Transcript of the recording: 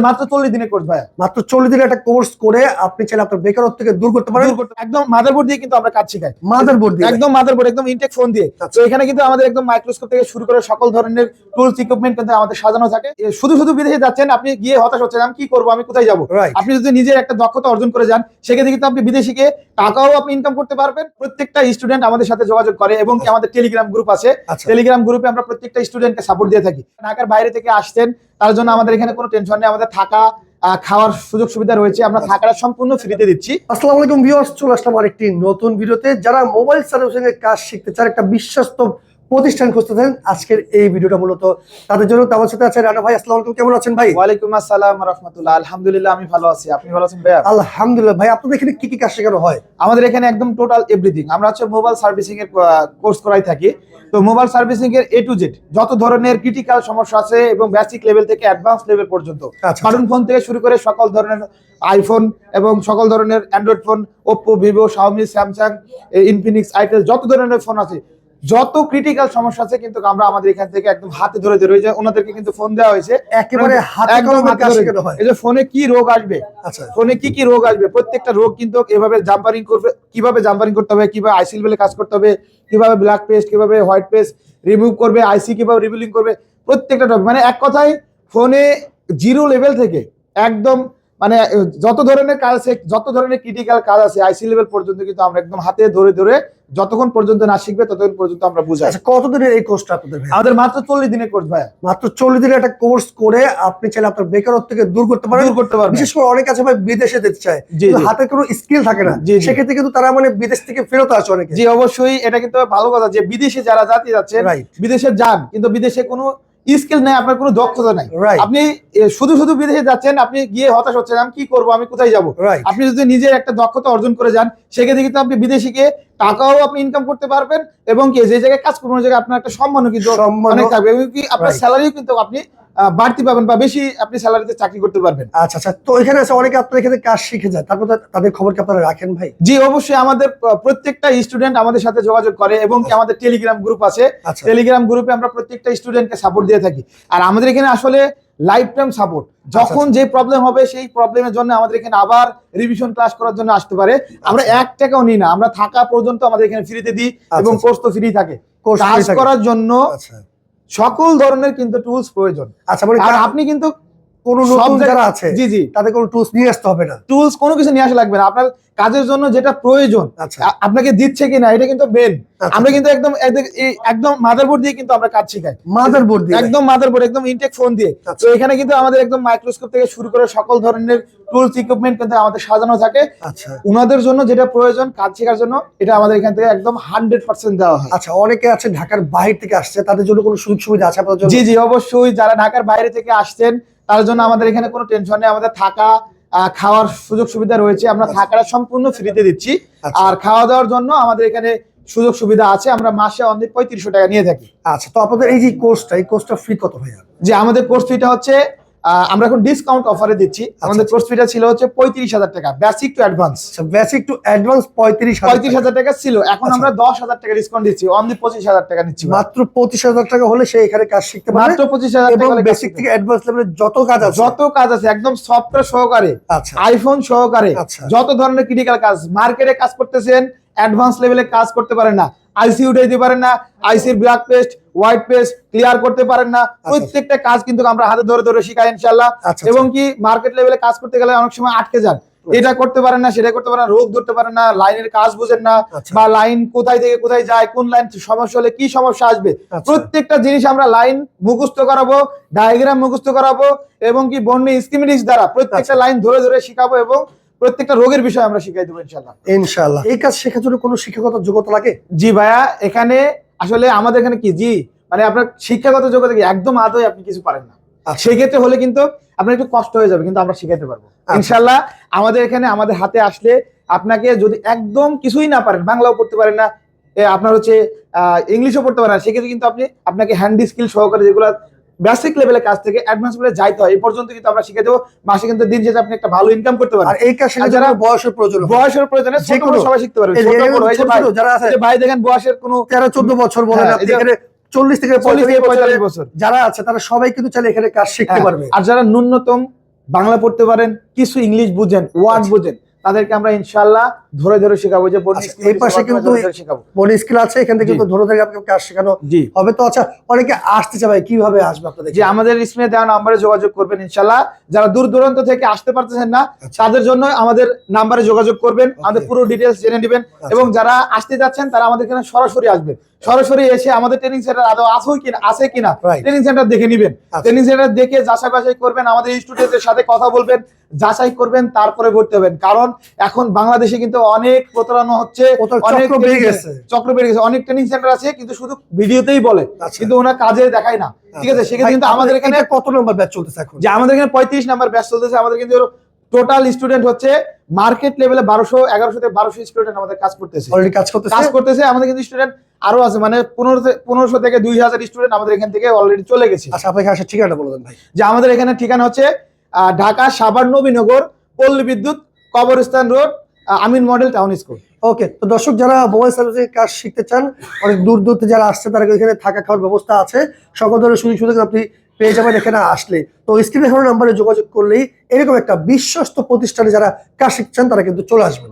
মাত্র 40 দিনের কোর্স ভাই, মাত্র 40 দিনের একটা কোর্স করে আপনি চাইলে আপনার বেকারত্ব থেকে দূর করতে পারেন। একদম মাদারবোর্ড দিয়ে কিন্তু আমরা কাজ শেখাই। মাদারবোর্ড দিয়ে একদম মাদারবোর্ড, একদম ইনটেক ফোন দিয়ে। তো এখানে কিন্তু আমাদের একদম মাইক্রোস্কোপ থেকে শুরু করে সকল ধরনের টুলস ইকুইপমেন্ট কিন্তু আমাদের সাজানো থাকে। শুধু শুধু বিদেশে যাচ্ছেন, আপনি গিয়ে হতাশ হচ্ছেন, আমি কি করবো, আমি কোথায় যাবো। আপনি যদি নিজের একটা দক্ষতা অর্জন করে যান, সেক্ষেত্রে কিন্তু আপনি বিদেশে গিয়ে টাকাও আপনি ইনকাম করতে পারবেন। প্রত্যেকটা স্টুডেন্ট আমাদের সাথে যোগাযোগ করে এবং আমাদের টেলিগ্রাম গ্রুপ আছে। টেলিগ্রাম গ্রুপে আমরা প্রত্যেকটা স্টুডেন্টকে সাপোর্ট দিয়ে থাকি। ঢাকার বাইরে থেকে আসছেন, তার জন্য আমাদের এখানে কোনো টেনশন নেই। আমাদের থাকা খাওয়ার সুযোগ সুবিধা রয়েছে, আমরা থাকাটা সম্পূর্ণ ফ্রিতে দিচ্ছি। আসসালামু আলাইকুম ভিউয়ার্স, চলে আসলাম আরেকটি নতুন ভিডিওতে। যারা মোবাইল সার্ভিসিং এর কাজ শিখতে চান, একটা বিশ্বস্ত প্রতিষ্ঠান খুঁজতেছেন, আজকের এই ভিডিওটা মূলত তাদের জন্য। আমার সাথে আছে রানা ভাই। আসসালামু আলাইকুম, কেমন আছেন ভাই? ওয়ালাইকুম আসসালাম ওয়া রাহমাতুল্লাহ। আলহামদুলিল্লাহ, আমি ভালো আছি। আপনি ভালো আছেন ভাই? আলহামদুলিল্লাহ। ভাই, আপনাদের এখানে কি কি কাজ শেখানো হয়? আমাদের এখানে একদম টোটাল এভরিথিং। আমরা হচ্ছে মোবাইল সার্ভিসিং এর কোর্স করাই থাকি। তো মোবাইল সার্ভিসিং এর A to Z যত ধরনের ক্রিটিক্যাল সমস্যা আছে এবং বেসিক লেভেল থেকে অ্যাডভান্স লেভেল পর্যন্ত, স্মার্টফোন ফোন থেকে শুরু করে সকল ধরনের আইফোন এবং সকল ধরনের Android phone, Oppo, Vivo, Xiaomi, Samsung, Infinix, itel, যত ধরনের ফোন আছে, যত ক্রিটিক্যাল সমস্যা আছে কিন্তু আমরা আমাদের এখান থেকে একদম হাতে ধরে ধরে, ওই যে ওনাদেরকে কিন্তু ফোন দেওয়া হয়েছে, একেবারে হাতে কলমে কাজ শেখানো হয়। এই যে ফোনে কি রোগ আসবে, ফোনে কি কি রোগ আসবে, প্রত্যেকটা রোগ কিন্তু এভাবে জাম্পারিং করবে, কিভাবে জাম্পারিং করতে হবে, কিভাবে আইসি লেভেলে কাজ করতে হবে, কিভাবে ব্ল্যাক পেস্ট, কিভাবে হোয়াইট পেস্ট রিমুভ করবে, আইসি কিভাবে রিবিলিং করবে, প্রত্যেকটা টপিক। মানে এক কথায় ফোনে জিরো লেভেল থেকে একদম মানে যত ধরনের কাজ আছে, যত ধরনের ক্রিটিক্যাল কাজ আছে আইসি লেভেল পর্যন্ত কিন্তু আমরা একদম হাতে ধরে ধরে যতক্ষণ পর্যন্ত না শিখবে ততক্ষণ পর্যন্ত আমরা বুঝাই। আচ্ছা, কতদিনের এই কোর্সটা আপনাদের? আমাদের মাত্র 40 দিনের কোর্স ভাই। মাত্র 40 দিনের একটা কোর্স করে আপনি চাইলে আপনার বেকারত্ব থেকে দূর করতে পারেন। বিশেষ করে অনেক আছে ভাই বিদেশে যেতে চায়, হাতে কোনো স্কিল থাকে না, সেক্ষেত্রে কিন্তু তারা মানে বিদেশ থেকে ফেরত আসে অনেকে। জি অবশ্যই, এটা কিন্তু ভালো কথা যে বিদেশে যারা জাতি যাচ্ছেন, বিদেশে যান কিন্তু বিদেশে কোনো স্কিল নাই, আপনার কোনো দক্ষতা নাই, আপনি শুধু শুধু বিদেশে যাচ্ছেন, আপনি গিয়ে হতাশ হচ্ছেন, আমি কি করবো, আমি কোথায় যাবো। আপনি যদি নিজের একটা দক্ষতা অর্জন করে যান, সেক্ষেত্রে কিন্তু আপনি বিদেশে গিয়ে টাকাও আপনি ইনকাম করতে পারবেন এবং কি যে জায়গায় কাজ করবেন ওই জায়গায় আপনার একটা সম্মানও কিন্তু অনেক থাকবে এবং কি আপনার স্যালারিও কিন্তু আপনি বাড়তি পাবেন বা বেশি আপনি স্যালারিতে চাকরি করতে পারবেন। আচ্ছা আচ্ছা, তো এখানে আছে অনেকে আপনার এখানে কাজ শিখে যায়, তারপর তাদের খবর কি আপনারা রাখেন ভাই? জি অবশ্যই, আমাদের প্রত্যেকটা স্টুডেন্ট আমাদের সাথে যোগাযোগ করে এবং কি আমাদের টেলিগ্রাম গ্রুপ আছে। টেলিগ্রাম গ্রুপে আমরা প্রত্যেকটা স্টুডেন্টকে সাপোর্ট দিয়ে থাকি। আর আমাদের এখানে আসলে লাইফ টাইম সাপোর্ট, যখন যে প্রবলেম হবে সেই প্রবলেমের জন্য আমাদের এখানে আবার রিভিশন ক্লাস করার জন্য আসতে পারে। আমরা 1 টাকাও নিই না, আমরা থাকা পর্যন্ত আমাদের এখানে ফ্রিতে দিই এবং কোর্স তো ফ্রি থাকে। কাজ করার জন্য সকল ধরনের কিন্তু টুলস প্রয়োজন। আচ্ছা, আর আপনি কিন্তু কোনো নতুন যারা আছে জি জি তাদের কোনো টুলস নিয়ে আসতে হবে না, টুলস কোনো কিছু নিয়ে আসা লাগবে না। আপনার কাজের জন্য যেটা প্রয়োজন আপনাকে দিচ্ছে কিনা এটা কিন্তু মেন। আমরা কিন্তু একদম একদম মাদারবোর্ড দিয়ে কিন্তু আমরা কাজ শেখাই। মাদারবোর্ড দিয়ে, একদম মাদারবোর্ড, একদম ইনটেক ফোন দিয়ে। তো এখানে কিন্তু আমাদের একদম মাইক্রোস্কোপ থেকে শুরু করে সকল ধরনের টুলস ইকুইপমেন্ট কিন্তু আমাদের সাজানো থাকে। আচ্ছা, উনাদের জন্য যেটা প্রয়োজন কাজ শেখার জন্য এটা আমাদের এখান থেকে একদম 100% দেওয়া হয়। আচ্ছা, অনেকে আছে ঢাকার বাইরে থেকে আসছে, তাদের জন্য কোনো সুযোগ সুবিধা আছে আপনাদের জন্য? জি জি অবশ্যই, যারা ঢাকার বাইরে থেকে আসছেন তার জন্য আমাদের এখানে কোনো টেনশন নেই। আমাদের থাকা খাওয়ার সুযোগ সুবিধা রয়েছে, আমরা থাকাটা সম্পূর্ণ ফ্রিতে দিচ্ছি। আর খাওয়া দাওয়ার জন্য আমাদের এখানে সুযোগ সুবিধা আছে, আমরা মাসে অনলি 3500 টাকা নিয়ে থাকি। আচ্ছা, তো আপনাদের এই যে কোর্সটা, এই কোর্সটা ফি কত ভাইয়া? যে আমাদের কোর্স ফিটা হচ্ছে আমরা এখন ডিসকাউন্ট অফারে দিচ্ছি। আমাদের কোর্স ফিটা ছিল হচ্ছে 35,000 টাকা basic to advance. Basic to advance 35,000 টাকা ছিল, এখন আমরা 10,000 টাকা ডিসকাউন্ট দিচ্ছি, অনলি 25,000 টাকা নিচ্ছি। মাত্র 25,000 টাকা হলে সে এখানে কাজ শিখতে পারবে। মাত্র 25,000 টাকা হলে বেসিক থেকে অ্যাডভান্স লেভেলে যত কাজ আছে একদম সফটওয়্যার সহকারে, আইফোন সহকারে, যত ধরনের ক্রিটিক্যাল কাজ, মার্কেটে কাজ করতেছেন, অ্যাডভান্স লেভেলে কাজ করতে পারেন না, আইসি উঠাইতে পারেন না, আইসির black paste, white paste clear করতে পারেন না, প্রত্যেকটা কাজ কিন্তু আমরা হাতে ধরে ধরে শিখাই ইনশাআল্লাহ। এবং কি মার্কেট লেভেলে কাজ করতে গেলে অনেক সময় আটকে যান, এটা করতে পারেন না, সেটা করতে পারেন না, রোগ ধরতে পারেন না, লাইনের কাজ বুঝেন না, বা লাইন কোথায় থেকে কোথায় যায়, কোন লাইন সমস্যা হলে কি সমস্যা আসবে, প্রত্যেকটা জিনিস আমরা লাইন মুখস্থ করাবো, ডায়াগ্রাম মুখস্থ করাবো এবং কি বর্ণে স্কিমেটিক্স দ্বারা প্রত্যেকটা লাইন ধরে ধরে শিখাবো এবং প্রত্যেকটা রোগের বিষয় আমরা শিখাই দেবো ইনশাআল্লাহ। ইনশাআল্লাহ। এই কাজ শেখার জন্য কোনো শিক্ষাগত যোগ্যতা লাগে? জি ভাইয়া, এখানে আসলে আমাদের এখানে কি জি মানে আপনার শিক্ষাগত যোগ্যতা কি একদম আদৌ আপনি কিছু পারেন না, সেক্ষেত্রে হলে কিন্তু আপনার একটু কষ্ট হয়ে যাবে, কিন্তু আমরা শিখাইতে পারবো ইনশাআল্লাহ। আমাদের এখানে আমাদের হাতে আসলে আপনাকে যদি একদম কিছুই না পারেন, বাংলাও পড়তে পারেন না, আপনার হচ্ছে ইংলিশও পড়তে পারেন না, সেক্ষেত্রে কিন্তু আপনাকে হ্যান্ডি স্কিল সহকারে যেগুলো বেসিক লেভেলের কাজ থেকে অ্যাডভান্স লেভেলে যাইতে হয় এই পর্যন্ত কিন্তু আমরা শিখে দেবো। মাসে কিন্তু দিন শেষে আপনি একটা ভালো ইনকাম করতে পারেন। আর এই কাজ শেখার জন্য বয়সের প্রয়োজন, সবাই শিখতে পারবে। যারা আছে ভাই দেখেন বয়সের কোনো 13-14 বছর বলেন, আপনি এখানে 40 থেকে 45 বছর যারা আছে তারা সবাই কিন্তু চাইলে এখানে কাজ শিখতে পারবে। আর যারা ন্যূনতম বাংলা পড়তে পারেন, কিছু ইংলিশ বুঝেন, ওয়ার্ড বুঝেন, তাদেরকে আমরা ইনশাআল্লাহ ধরে ধরে শেখাবো। যে এই পাশে কিন্তু বোর্ড স্কিল আছে, এখান থেকে কিন্তু ধরে ধরে আপনাকে কাজ শেখানো জি হবে। তো আচ্ছা, অনেকে আসতে চায় ভাই, কিভাবে আসবে আপনাদের? যে আমাদের স্ক্রিনে দেওয়া নাম্বারে যোগাযোগ করবেন ইনশাআল্লাহ। যারা দূর দূরান্ত থেকে আসতে পারতেছেন না তাদের জন্য আমাদের নাম্বারে যোগাযোগ করবেন, আমাদের পুরো ডিটেইলস জেনে নেবেন। এবং যারা আসতে যাচ্ছেন তারা আমাদের এখানে সরাসরি আসবেন, সরাসরি এসে আমাদের ট্রেনিং সেন্টার আদৌ আছে কিনা ট্রেনিং সেন্টার দেখে নেবেন। ট্রেনিং সেন্টার দেখে যাচাই বাছাই করবেন, আমাদের স্টুডেন্টদের সাথে কথা বলবেন, যাচাই করবেন, তারপরে ভর্তি হবেন। কারণ এখন বাংলাদেশে কিন্তু অনেক প্রতারণা হচ্ছে, অনেক চক্র বেড়ে গেছে। অনেক ট্রেনিং সেন্টার আছে কিন্তু শুধু ভিডিওতেই বলে, কিন্তু ওনার কাজে দেখায় না। ঠিক আছে, সেক্ষেত্রে কিন্তু আমাদের এখানে কত নম্বর ব্যাচ চলতেছে এখন? যে আমাদের এখানে 35 নাম্বার ব্যাচ চলতেছে। আমাদের কিন্তু টোটাল স্টুডেন্ট হচ্ছে মার্কেট লেভেলে 1200, 1100 থেকে 1200 স্টুডেন্ট আমাদের কাজ করতেছে, অলরেডি কাজ করতেছে। আমাদের কিন্তু স্টুডেন্ট আরো আছে, মানে 1500 থেকে 2000 স্টুডেন্ট আমাদের এখান থেকে অলরেডি চলে গেছে। আচ্ছা, আপনাকে আসার ঠিকানাটা বলে দেন ভাই। যে আমাদের এখানে ঠিকানা হচ্ছে ঢাকা সাভার নবীনগর পল্লী বিদ্যুৎ কবরস্থান রোড, আমিন মডেল টাউন স্কুল। ওকে, তো দর্শক যারা মোবাইল সার্ভিসিং কাজ শিখতে চান, অনেক দূর দূর থেকে যারা আসছে, তারা এখানে থাকা খাওয়ার ব্যবস্থা আছে, সকল ধরনের সুযোগ সুবিধা আপনি পেয়ে যাবেন এখানে আসলে। তো স্ক্রিনে দেখানো নাম্বারে যোগাযোগ করলেই এরকম একটা বিশ্বস্ত প্রতিষ্ঠানে যারা কাজ শিখছেন তারা কিন্তু চলে আসবেন।